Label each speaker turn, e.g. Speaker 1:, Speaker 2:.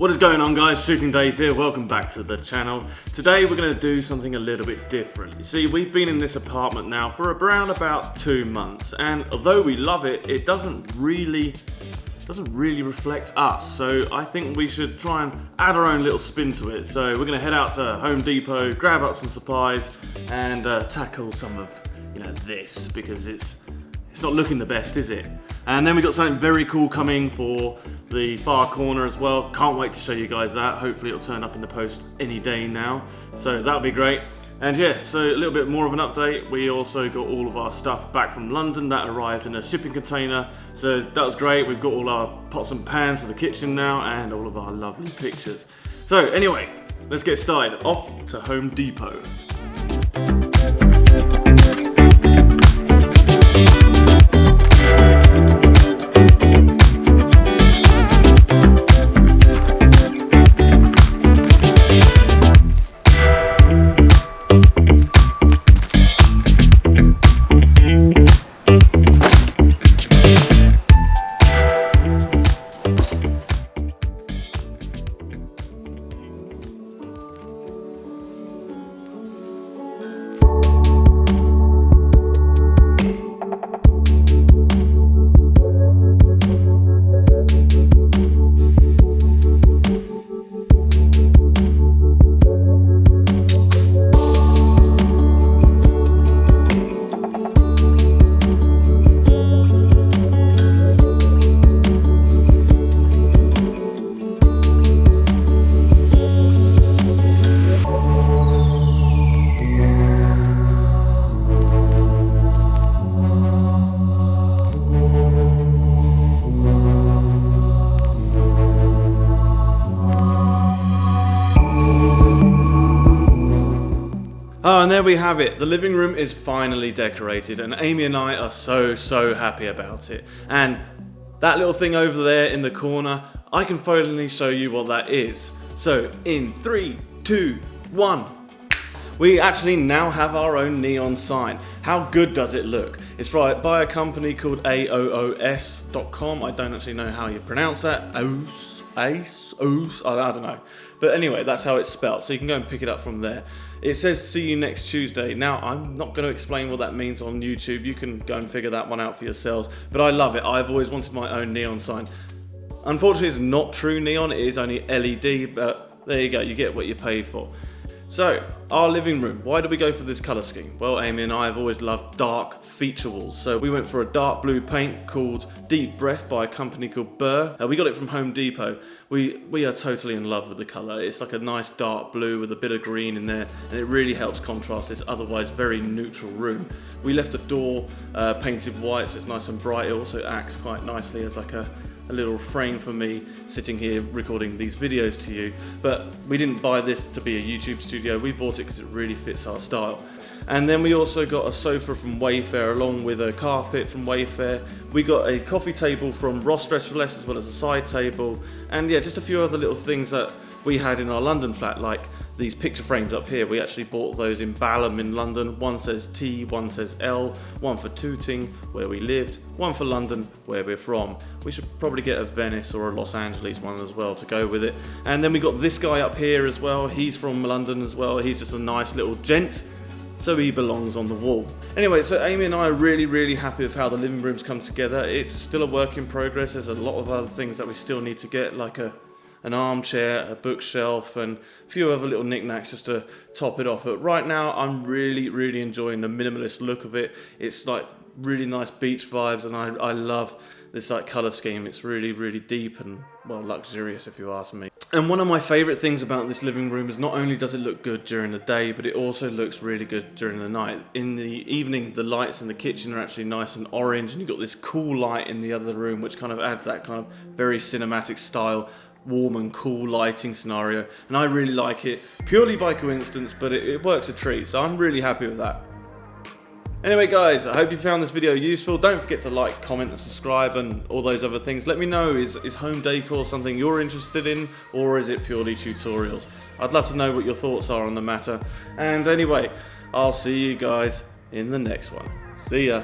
Speaker 1: What is going on, guys? Shooting Dave here, welcome back to the channel. Today we're going to do something a little bit different. You see, we've been in this apartment now for around about 2 months, and although we love it, it doesn't really reflect us. So I think we should try and add our own little spin to it. So we're going to head out to Home Depot, grab up some supplies, and tackle some of this, because it's not looking the best, is it? And then we got something very cool coming for the far corner as well. Can't wait to show you guys that. Hopefully it'll turn up in the post any day now. So that'll be great. And yeah, so a little bit more of an update. We also got all of our stuff back from London. That arrived in a shipping container. So that was great. We've got all our pots and pans for the kitchen now and all of our lovely pictures. So anyway, let's get started. Off to Home Depot. Oh, and there we have it. The living room is finally decorated, and Amy and I are so happy about it. And that little thing over there in the corner, I can finally show you what that is. So in 3, 2, 1. We actually now have our own neon sign. How good does it look? It's by a company called AOOS.com. I don't actually know how you pronounce that. I don't know. But anyway, that's how it's spelled. So you can go and pick it up from there. It says see you next Tuesday. Now, I'm not going to explain what that means on YouTube. You can go and figure that one out for yourselves. But I love it. I've always wanted my own neon sign. Unfortunately, it's not true neon. It is only LED. But there you go. You get what you pay for. So, our living room. Why did we go for this colour scheme? Well, Amy and I have always loved dark feature walls. So we went for a dark blue paint called Deep Breath by a company called Burr. We got it from Home Depot. We are totally in love with the colour. It's like a nice dark blue with a bit of green in there, and it really helps contrast this otherwise very neutral room. We left the door painted white, so it's nice and bright. It also acts quite nicely as like a little frame for me sitting here recording these videos to you. But we didn't buy this to be a YouTube studio. We bought it because it really fits our style. And then we also got a sofa from Wayfair along with a carpet from Wayfair. We got a coffee table from Ross Dress for Less, as well as a side table, and yeah, just a few other little things that we had in our London flat, like these picture frames up here. We actually bought those in Balham in London. One says T, one says L, one for Tooting, where we lived, one for London, where we're from. We should probably get a Venice or a Los Angeles one as well to go with it. And then we got this guy up here as well. He's from London as well. He's just a nice little gent, so he belongs on the wall. Anyway, so Amy and I are really happy with how the living room's come together. It's still a work in progress. There's a lot of other things that we still need to get, like an armchair, a bookshelf, and a few other little knickknacks just to top it off. But right now, I'm really enjoying the minimalist look of it. It's like really nice beach vibes, and I love this like colour scheme. It's really deep and, well, luxurious if you ask me. And one of my favourite things about this living room is not only does it look good during the day, but it also looks really good during the night. In the evening, the lights in the kitchen are actually nice and orange, and you've got this cool light in the other room, which kind of adds that kind of very cinematic style, warm and cool lighting scenario. And I really like it, purely by coincidence, but it works a treat, so I'm really happy with that. Anyway guys, I hope you found this video useful. Don't forget to like, comment and subscribe and all those other things. Let me know, is home decor something you're interested in, or is it purely tutorials? I'd love to know what your thoughts are on the matter. And anyway, I'll see you guys in the next one. See ya.